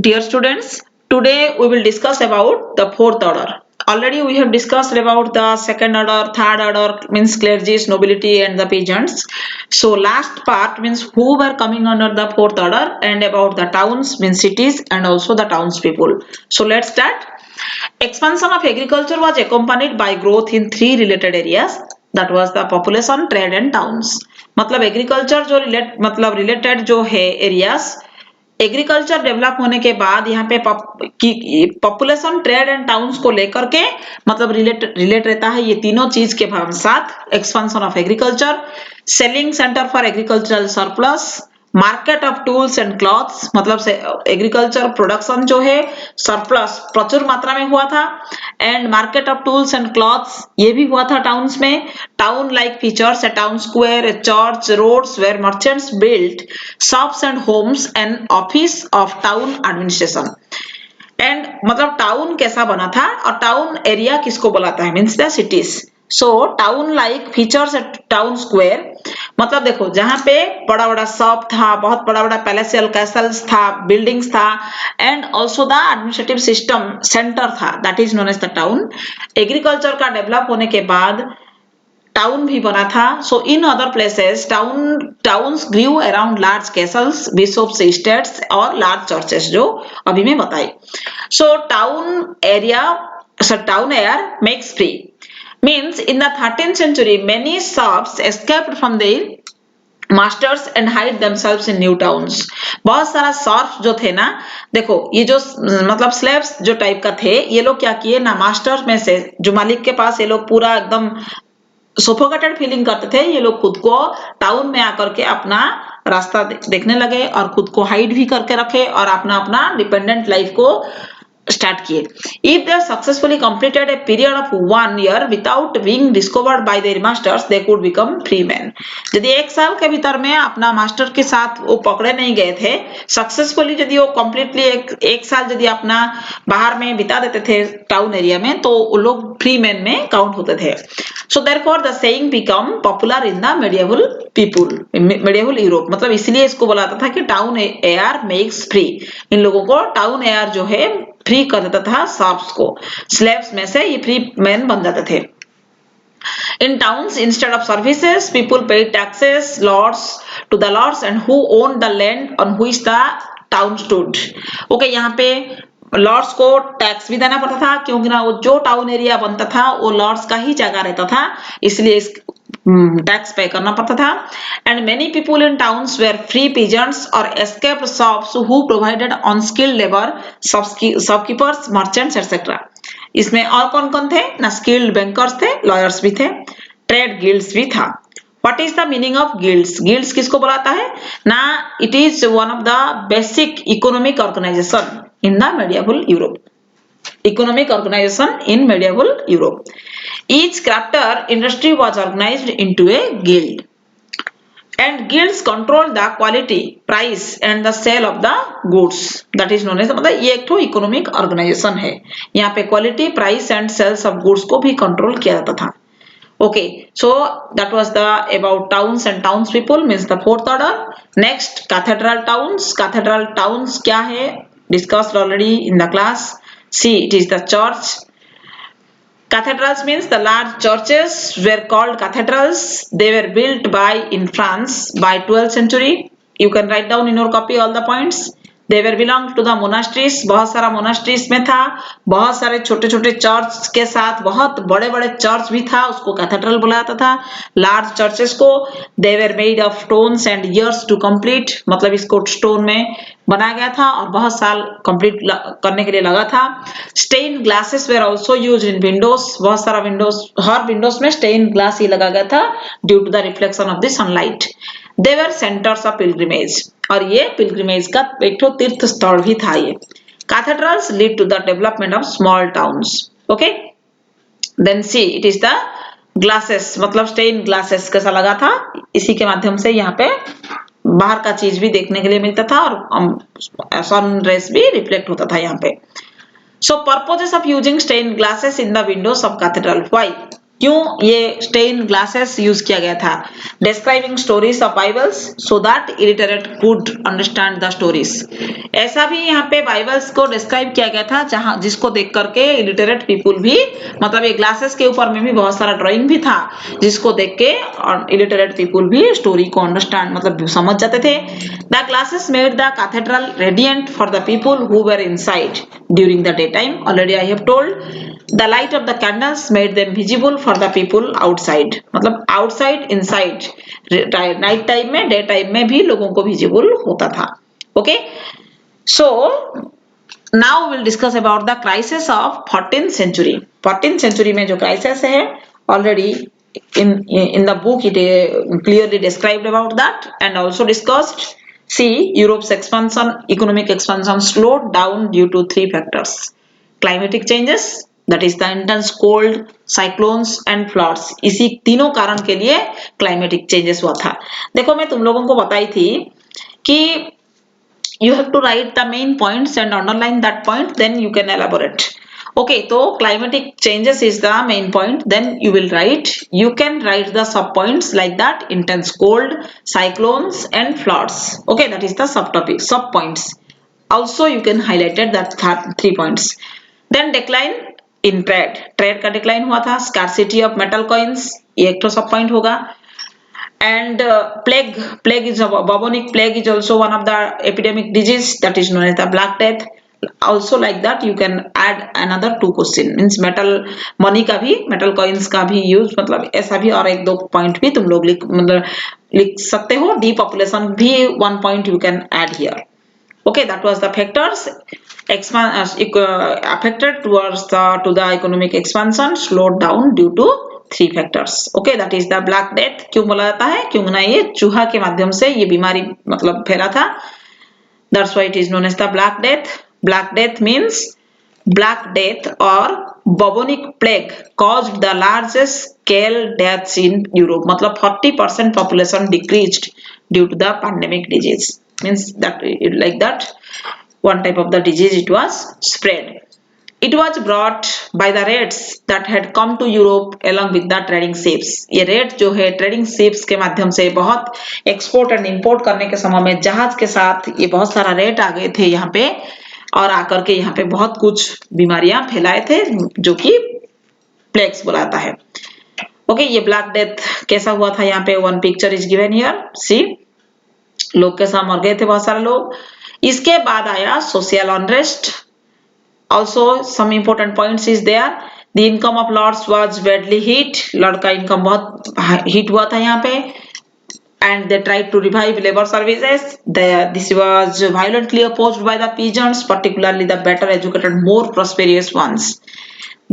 Dear students, today we will discuss about the fourth order. Already we have discussed about the second order, third order means clergies, nobility and the peasants. So last part means who were coming under the fourth order and about the towns means cities and also the townspeople. So let's start. Expansion of agriculture was accompanied by growth in three related areas. That was the population, trade and towns. मतलब agriculture जो related जो है areas agriculture develop होने के बाद यहाँ पे population trade and towns को लेकर के मतलब रिलेट रहता है ये तीनों चीज के साथ expansion of agriculture selling centre for agricultural surplus market of tools and clothes मतलब से एग्रीकल्चर प्रोडक्शन जो है सरप्लस प्रचुर मात्रा में हुआ था and market of tools and clothes ये भी हुआ था टाउन्स में town like features a town square a church roads where merchants built shops and homes and office of town administration and मतलब टाउन कैसा बना था और टाउन एरिया किसको बुलाता है means the cities so town like features at town square मतलब देखो जहां पे बड़ा बड़ा शॉप था बहुत बड़ा बड़ा पैलेसियल कैसल्स था बिल्डिंग्स था and also the administrative system centre था that is known as the town agriculture का डेवलप होने के बाद टाउन भी बना था so in other places towns grew around large castles bishops estates और लार्ज चर्चेस जो अभी मैं बताई so town air makes free means in the 13th century many shops escaped from their masters and hide themselves in new towns बहुत सारा shops जो थे ना देखो ये जो मतलब स्लेव्स जो टाइप का थे ये लोग क्या किए ना मास्टर में से जो मालिक के पास ये लोग पूरा एकदम सोफोकेटेड फीलिंग करते थे ये लोग खुद को टाउन में आकर के अपना रास्ता देखने लगे और खुद को हाइड भी करके रखे और अपना अपना डिपेंडेंट लाइफ को स्टार्ट किए if they successfully completed a period of 1 year without being discovered by there masters they could become free man यदि एक साल के भीतर में अपना मास्टर के साथ वो पकड़े नहीं गए थे सक्सेसफुली यदि वो कंप्लीटली एक साल यदि अपना बाहर में बिता देते थे टाउन एरिया में तो वो लोग फ्री मैन में काउंट होते थे so therefore the saying become popular in the medieval Europe मतलब इसलिए इसको बोलाता था कि town air makes free in लोगों को टाउन एयर जो है फ्री कर देता था शॉप्स को स्लेव्स में से ये फ्री मैन बन जाते थे in towns instead of services people paid taxes lords to the lords and who owned the land on which the town stood okay यहाँ पे लॉर्ड्स को टैक्स भी देना पड़ता था क्योंकि ना वो जो टाउन एरिया बनता था वो लॉर्ड्स का ही जगह रहता था इसलिए टैक्स पे करना पड़ता था and many people in towns were free peasants और escaped serfs who provided unskilled labour shopkeepers merchants etcetera इसमें और कौन कौन थे ना स्किल्ड बैंकर्स थे लॉयर्स भी थे ट्रेड गिल्ड्स भी था what is the meaning of guilds guilds किसको बुलाता है ना it is one of the basic economic organization in the medieval Europe economic organization in medieval Europe. Each crafter industry was organized into a guild. And guilds control the quality, price and the sale of the goods. That is known as मतलब ये एक तो economic organization है. यहाँ पे quality, price and sales of goods को भी control किया जाता था. Okay, so that was the about towns and townspeople means the fourth order. Next, cathedral towns. Cathedral towns क्या है? Discussed already in the class. See, it is the church. Cathedrals means the large churches were called cathedrals. They were built in France by 12th century. You can write down in your copy all the points. They were belong to the monasteries. बहुत सारा monasteries में था बहुत सारे छोटे छोटे church के साथ बहुत बड़े बड़े चर्च भी था उसको कैथेड्रल बुलाया था लार्ज चर्चेस को they were made of stones and years to complete मतलब इसको स्टोन में बनाया गया था और बहुत साल कंप्लीट करने के लिए लगा था stain glasses were also use in windows बहुत सारा विंडोज हर विंडोज में स्टेन ग्लास ही लगा गया था due to the reflection of the sunlight they were centres of pilgrimage और ये पिलग्रिमेज का एक तो तीर्थ स्थल भी था ये cathedrals lead to the development of small towns okay then see it is the glasses मतलब स्टेन ग्लासेस कैसा लगा था इसी के माध्यम से यहाँ पे बाहर का चीज भी देखने के लिए मिलता था और सन रेस भी रिफ्लेक्ट होता था यहाँ पे so purposes of using stain glasses in the windows of cathedral why क्यों ये स्टेन ग्लासेस यूज किया गया था? Describing stories of Bibles so that illiterate could understand the stories. ऐसा भी यहाँ पे बाइबल्स को डिस्क्राइब किया गया था जहां जिसको देख करके इलिटरेट पीपुल भी, मतलब ये ग्लासेस के ऊपर में भी बहुत सारा ड्राइंग भी था जिसको देख के और इलिटरेट पीपुल भी स्टोरी को अंडरस्टैंड मतलब समझ जाते थे। The glasses made the cathedral radiant for the people who were inside during the day time. Already I have told the light of the candles made them visible for the people outside, मतलब outside inside, night time में day time में भी लोगों को visible होता था। Okay, so now will discuss about the crisis of 14th century. 14th century में जो क्राइसिस है already in the book it clearly described about that and also discussed. See, Europe's expansion, economic expansion slowed down due to three factors: climatic changes, that is the intense cold, cyclones and floods। इसी तीनों कारण के लिए climatic changes हुआ था। देखो मैं तुम लोगों को बताई थी कि you have to write the main points and underline that point, then you can elaborate. Okay, so climatic changes is the main point, then you will write, you can write the sub points like that: intense cold, cyclones and floods। Okay, that is the subtopic, sub points, also you can highlight that 3 points। then decline in trade, trade का decline हुआ था। Scarcity of metal coins, ये एक तो सब point होगा। and plague is bubonic plague is also one of the epidemic disease that is known as the black death। also like that you can add another 2 question, means metal money का भी, metal coins का भी use, मतलब ऐसा भी और एक दो पॉइंट भी तुम लोग लिख सकते हो। depopulation भी 1 point you can add here। Okay, that was the factors affected towards to the economic expansion slowed down due to 3 factors। Okay, that is the black death। क्यों बोला जाता है? क्यों ना ये चूहा के माध्यम से ये बीमारी मतलब फैला था। That's why it is known as the black death। Black death means black death or bubonic plague caused the largest scale deaths in Europe। मतलब 40% population decreased due to the pandemic disease। means that like that one type of the disease it was spread। it was brought by the raids that had come to Europe along with the trading ships। ये red जो है trading ships के माध्यम से बहुत export and import करने के समय में जहाज के साथ ये बहुत सारा रेड आ गए थे यहाँ पे और आकर के यहाँ पे बहुत कुछ बीमारियां फैलाए थे जो कि प्लेग्स बुलाता है। ओके, ये ब्लैक डेथ कैसा हुआ था? यहाँ पे one picture is given here, see लोग के साथ मर गए थे बहुत सारे लोग। इसके बाद आया social unrest. also some important points is there। the income of lords was badly hit। Lord का इनकम बहुत हिट हुआ था यहाँ पे। and they tried to revive labor services। this was violently opposed by the peasants, particularly the better educated, more prosperous ones।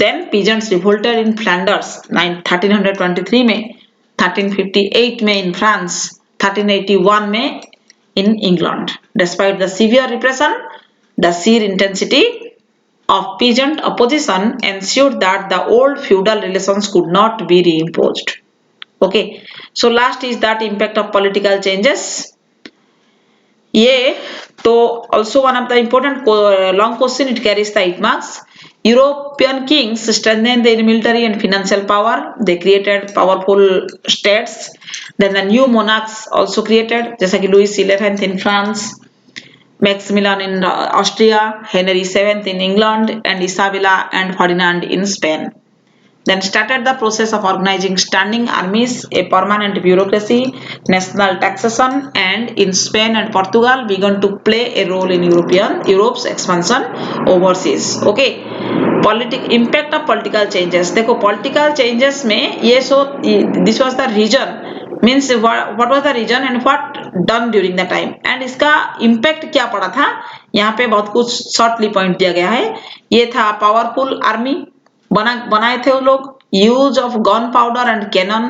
then peasants revolted in Flanders 1323 में, 1358 में in France, 1381 में in England। despite the severe repression, the sheer intensity of peasant opposition ensured that the old feudal relations could not be reimposed। okay, so last is that impact of political changes। ये तो also one of the important long question, it carries the 8 marks। European kings strengthened their military and financial power। they created powerful states। then the new monarchs also created, जैसा कि Louis XI in France, Maximilian in Austria, Henry VII in England and Isabella and Ferdinand in Spain। then started the process of organizing standing armies, a permanent bureaucracy, national taxation, and in Spain and Portugal began to play a role in Europe's expansion overseas। okay, impact of political changes। देखो political changes में ये this was the region, means what was the region and what done during the time, and इसका impact क्या पड़ा था, यहाँ पे बहुत कुछ shortly point दिया गया है। ये था powerful army, बनाए थे वो लोग, use of gunpowder and cannon,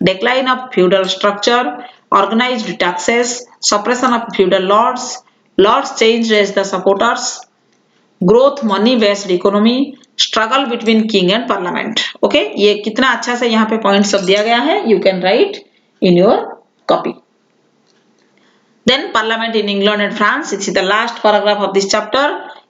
decline of feudal structure, organised taxes, suppression of feudal lords change as the supporters, growth money based economy, struggle between king and parliament. Okay, ये कितना अच्छा से यहाँ पे पॉइंट सब दिया गया है, you can write in your copy. Then Parliament in England and France, it's the last paragraph of this chapter।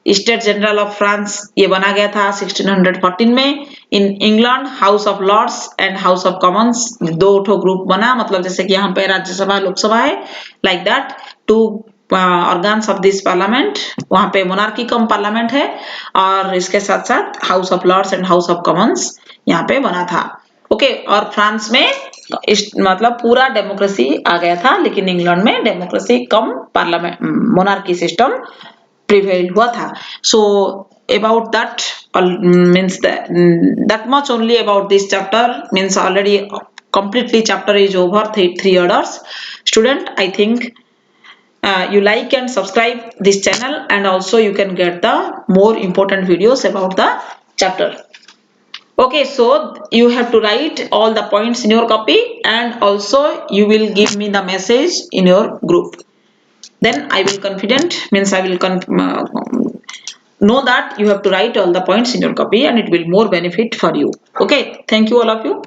State general of France ये बना गया था 1614 में। In England house of lords and house of commons, दो ठो group बना, मतलब जैसे कि यहाँ पे राज्यसभा लोकसभा है, like that two organs of this parliament. वहां पे मोनार्की कम पार्लियामेंट है, और इसके साथ साथ house of lords and house of commons यहाँ पे बना था। ओके, और फ्रांस में मतलब पूरा डेमोक्रेसी आ गया था, लेकिन इंग्लैंड में डेमोक्रेसी कम पार्लियामेंट मोनार्की सिस्टम प्रिवेल हुआ था। सो about that means that much only about this chapter, means already completely chapter is over, three orders. Student, I think you like and subscribe this channel, and also you can get the more important videos about the chapter. Okay, so you have to write all the points in your copy, and also you will give me the message in your group. Then I will confident, means I will know that you have to write all the points in your copy, and it will more benefit for you. Okay, thank you all of you.